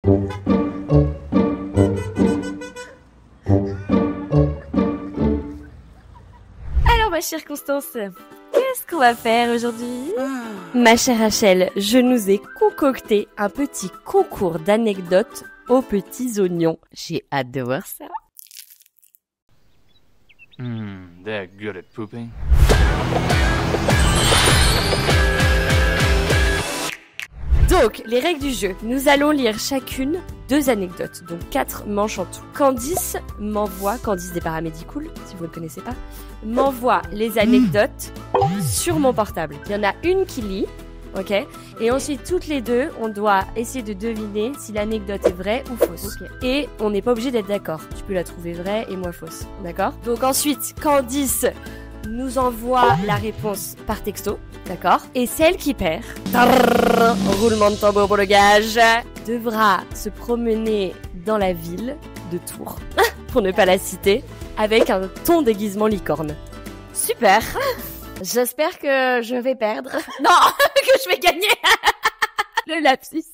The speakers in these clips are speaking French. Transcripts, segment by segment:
Alors ma chère Constance, qu'est-ce qu'on va faire aujourd'hui ? Ma chère Rachel, je nous ai concocté un petit concours d'anecdotes aux petits oignons. J'ai hâte de voir ça. They're good at pooping. Donc, les règles du jeu. Nous allons lire chacune 2 anecdotes, donc 4 manches en tout. Candice des Paramédicool, si vous ne le connaissez pas, m'envoie les anecdotes sur mon portable. Il y en a une qui lit, ok ? Et ensuite, toutes les deux, on doit essayer de deviner si l'anecdote est vraie ou fausse. Okay. Et on n'est pas obligé d'être d'accord. Tu peux la trouver vraie et moi fausse, d'accord ? Donc ensuite, Candice nous envoie la réponse par texto, d'accord ? Et celle qui perd, roulement de tambour pour le gage, devra se promener dans la ville de Tours, pour ne pas la citer, avec un ton déguisement licorne. Super. J'espère que je vais perdre. Non, que je vais gagner. Le lapsus.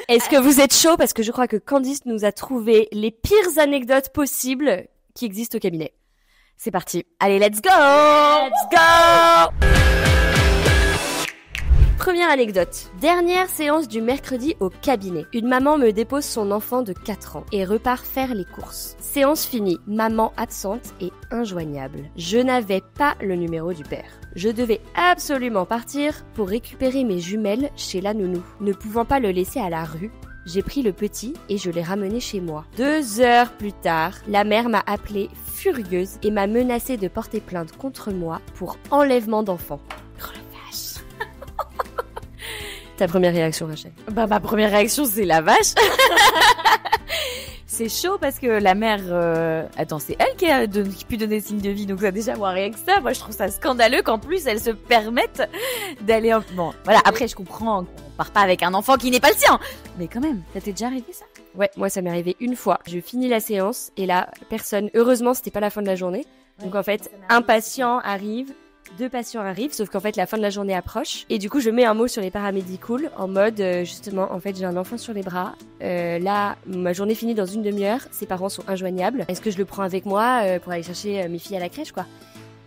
Est-ce que vous êtes chaud ? Parce que je crois que Candice nous a trouvé les pires anecdotes possibles qui existent au cabinet. C'est parti. Allez, let's go! Let's go! Première anecdote. Dernière séance du mercredi au cabinet. Une maman me dépose son enfant de 4 ans et repart faire les courses. Séance finie. Maman absente et injoignable. Je n'avais pas le numéro du père. Je devais absolument partir pour récupérer mes jumelles chez la nounou. Ne pouvant pas le laisser à la rue, j'ai pris le petit et je l'ai ramené chez moi. 2 heures plus tard, la mère m'a appelée furieuse et m'a menacé de porter plainte contre moi pour enlèvement d'enfant. Oh la vache. Ta première réaction, Rachel ? Bah ma première réaction c'est la vache. C'est chaud parce que la mère, c'est elle qui a pu donner signe de vie, donc ça déjà moi rien que ça, moi je trouve ça scandaleux qu'en plus elle se permette d'aller bon, voilà, après je comprends qu'on part pas avec un enfant qui n'est pas le sien, mais quand même, ça t'est déjà arrivé ça ? Ouais, moi ça m'est arrivé une fois. Je finis la séance et là, personne, heureusement c'était pas la fin de la journée, donc en fait, un patient arrive, 2 patients arrivent, sauf qu'en fait la fin de la journée approche et du coup je mets un mot sur les Paramédicool en mode justement en fait j'ai un enfant sur les bras, là ma journée finit dans une demi-heure, ses parents sont injoignables, est-ce que je le prends avec moi pour aller chercher mes filles à la crèche quoi ?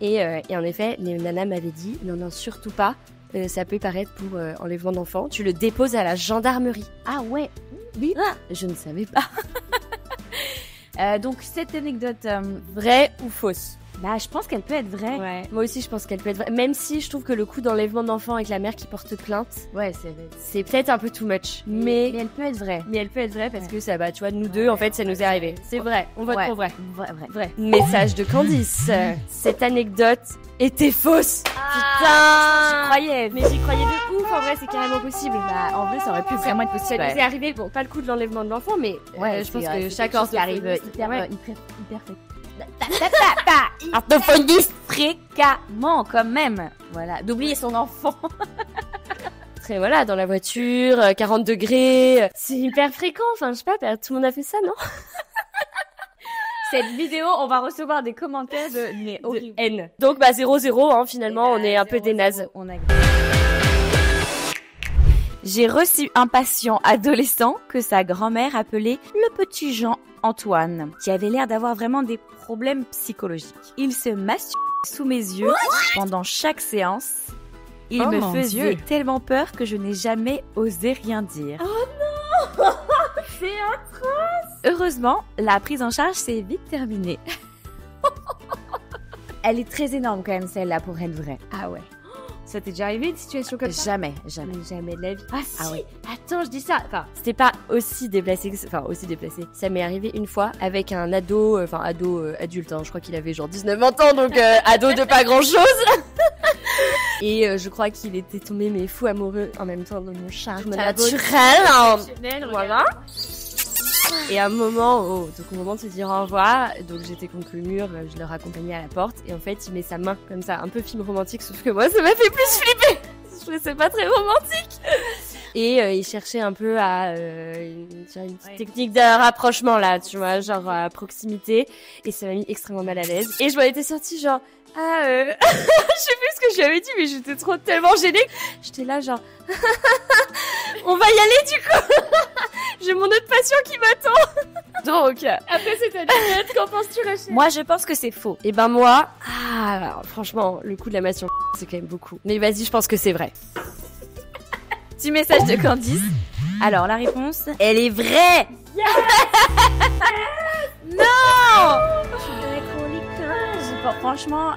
Et en effet les nanas m'avaient dit non surtout pas, ça peut paraître pour enlèvement d'enfant, tu le déposes à la gendarmerie. Ah ouais, oui, je ne savais pas. Donc cette anecdote vraie ou fausse ? Bah, je pense qu'elle peut être vraie. Ouais. Moi aussi, je pense qu'elle peut être vraie. Même si je trouve que le coup d'enlèvement d'enfant avec la mère qui porte plainte, ouais, c'est peut-être un peu too much. Mais elle peut être vraie. Mais elle peut être vraie parce que ça, tu vois, nous deux, en fait, ça nous est arrivé. C'est vrai. On vote pour vrai. Vrai. Message de Candice. Cette anecdote était fausse. Putain. J'y croyais. Mais j'y croyais de ouf. En vrai, c'est carrément possible. Bah, en vrai, ça aurait pu vraiment être possible. Ça nous est arrivé. Bon, pas le coup de l'enlèvement de l'enfant, mais je pense que chaque enfant qui arrive hyper orthophoniste fréquemment quand même. Voilà, d'oublier son enfant. Très voilà, dans la voiture, 40 degrés, c'est hyper fréquent. Enfin, je sais pas, tout le monde a fait ça, non ? Cette vidéo, on va recevoir des commentaires de haine. Donc 0-0 finalement, on est un peu des nazes. J'ai reçu un patient adolescent que sa grand-mère appelait le petit Jean-Antoine, qui avait l'air d'avoir vraiment des problèmes psychologiques. Il se masturbait sous mes yeux pendant chaque séance. Il me faisait tellement peur que je n'ai jamais osé rien dire. Oh non. C'est atroce. Heureusement, la prise en charge s'est vite terminée. Elle est très énorme quand même celle-là pour être vraie. Ah ouais. Ça t'est déjà arrivé une situation comme ça ? Jamais de la vie. Ah si. Ouais. Attends, je dis ça. Enfin, c'était pas aussi déplacé aussi déplacé. Ça m'est arrivé une fois avec un ado, adulte, je crois qu'il avait genre 19-20 ans, donc ado de pas grand-chose. Et je crois qu'il était tombé fou amoureux en même temps de mon charme naturel. Voilà. Et à un moment, au moment de se dire au revoir, donc j'étais contre le mur, je le raccompagnais à la porte, et en fait il met sa main comme ça, un peu film romantique, sauf que moi ça m'a fait plus flipper. Je trouvais ça pas très romantique. Et il cherchait un peu à une petite technique de rapprochement là, tu vois, genre à proximité, et ça m'a mis extrêmement mal à l'aise. Et je m'en étais sortie genre je sais plus ce que je lui avais dit, mais j'étais tellement gênée. J'étais là genre on va y aller du coup. mon autre patient qui m'attend. Donc, Après cette anecdote, qu'en penses-tu, Rachel? moi, je pense que c'est faux. Eh ben moi, alors, franchement, le coup de la masturbation, c'est quand même beaucoup. Mais vas-y, je pense que c'est vrai. Petit message de Candice. Alors, la réponse, elle est vraie. Non. Bon, franchement,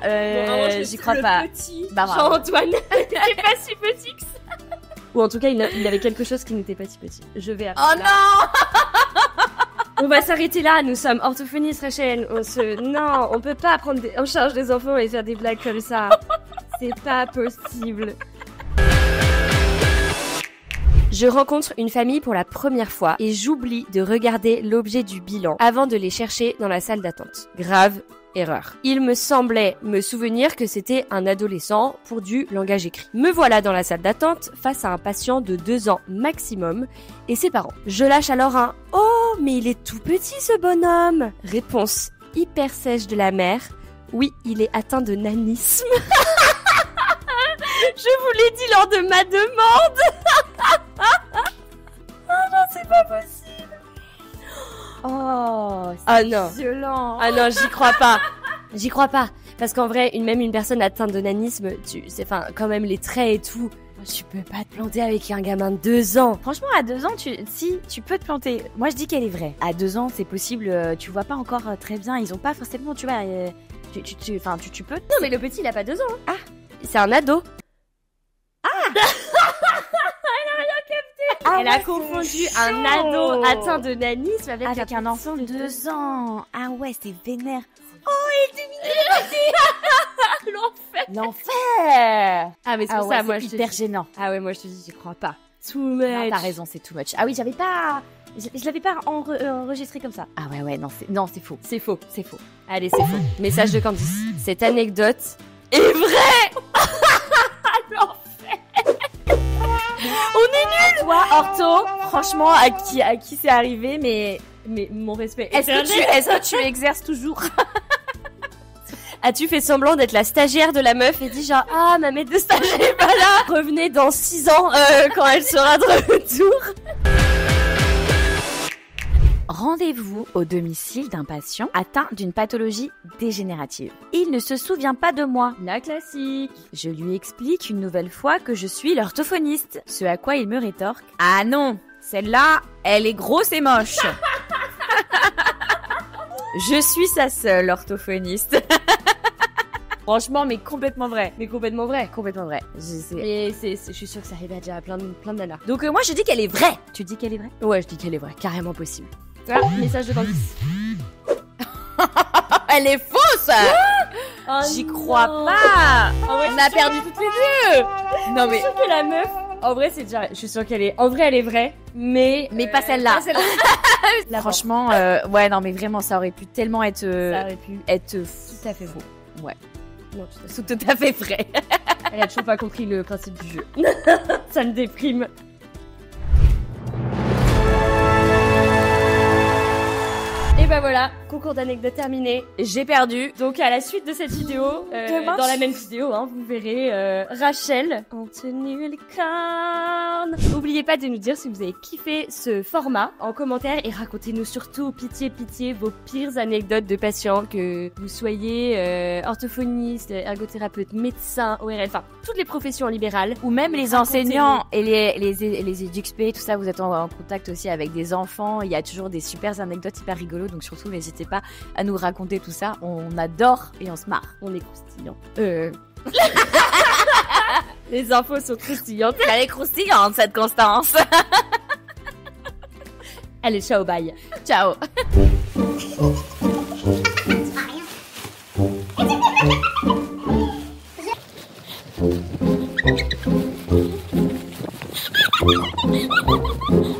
j'y crois pas. Bah, bravo. Jean-Antoine, t'es pas si petit que ça. Ou en tout cas, il avait quelque chose qui n'était pas si petit. Je vais arrêter Oh là. non. On va s'arrêter là, nous sommes orthophonistes, Rachel. Non, on peut pas prendre en charge des enfants et faire des blagues comme ça. C'est pas possible. Je rencontre une famille pour la première fois et j'oublie de regarder l'objet du bilan avant de les chercher dans la salle d'attente. Grave erreur. Il me semblait me souvenir que c'était un adolescent pour du langage écrit. Me voilà dans la salle d'attente face à un patient de 2 ans maximum et ses parents. Je lâche alors un « Oh, mais il est tout petit ce bonhomme !» Réponse hyper sèche de la mère « Oui, il est atteint de nanisme. » Je vous l'ai dit lors de ma demande. C'est pas possible. Oh, c'est Ah non. violent. Ah non, j'y crois pas. J'y crois pas. Parce qu'en vrai, même une personne atteinte de nanisme, c'est quand même les traits et tout. Tu peux pas te planter avec un gamin de 2 ans. Franchement, à 2 ans, tu peux te planter. Moi, je dis qu'elle est vraie. À 2 ans, c'est possible. Tu vois pas encore très bien. Ils ont pas forcément, tu vois. Tu peux. Non, mais le petit, il a pas 2 ans. Hein. Ah, c'est un ado. Elle a confondu un ado atteint de nanisme avec un enfant de 2 ans. Ah ouais, c'est vénère. L'enfer. L'enfer. Ah, mais c'est Ah pour ouais, ça, moi, c'est je te hyper dis. gênant. Ah ouais, moi, je te dis, j'y crois pas. Too Non, much. t'as raison, c'est too much. Ah oui, j'avais pas. Je l'avais pas enregistré comme ça. Ah ouais, non, c'est faux. C'est faux. C'est faux. Allez, c'est faux. Message de Candice. Cette anecdote est vraie. Toi, Ortho, franchement, à qui c'est arrivé, mais mon respect. est-ce que tu exerces toujours? As-tu fait semblant d'être la stagiaire de la meuf et dit genre ah ma maître de stage est pas là. Revenez dans 6 ans quand elle sera de retour. Rendez-vous au domicile d'un patient atteint d'une pathologie dégénérative. Il ne se souvient pas de moi. La classique. Je lui explique une nouvelle fois que je suis l'orthophoniste. Ce à quoi il me rétorque « Ah non, celle-là, elle est grosse et moche. » Je suis sa seule orthophoniste. Franchement, mais complètement vrai. Complètement vrai. Je suis sûre que ça arrive à déjà plein de nanas. Donc moi, je dis qu'elle est vraie. Tu dis qu'elle est vraie? Ouais, je dis qu'elle est vraie, carrément possible. Voilà, message de Candice. Elle est fausse. Oh J'y non. crois pas. ouais, On a perdu toutes les deux. Non mais Je suis sûre que la meuf, en vrai, c'est déjà. Je suis sûre qu'elle est. En vrai, elle est vraie, mais pas celle-là. pas celle-là. La Franchement, ouais, non mais vraiment, ça aurait pu tellement être ça aurait pu être tout à fait faux. Ouais. Non, tout à fait. tout à fait vrai. Elle a toujours pas compris le principe du jeu. Ça me déprime. Et bah voilà, concours d'anecdotes terminé. J'ai perdu. Donc à la suite de cette vidéo, Demain, dans la même vidéo, hein, vous verrez Rachel en tenue licorne. N'oubliez pas de nous dire si vous avez kiffé ce format en commentaire et racontez-nous surtout, pitié, vos pires anecdotes de patients, que vous soyez orthophoniste, ergothérapeute, médecin, ORL, enfin toutes les professions libérales. Ou même les Racontez-nous. enseignants et les EduxP, tout ça, vous êtes en contact aussi avec des enfants. Il y a toujours des super anecdotes hyper rigolo. Donc surtout, n'hésitez pas à nous raconter tout ça. On adore et on se marre. On est croustillant. Les infos sont croustillantes. Elle est croustillante, cette Constance. Allez, ciao, bye. Ciao. Thank you.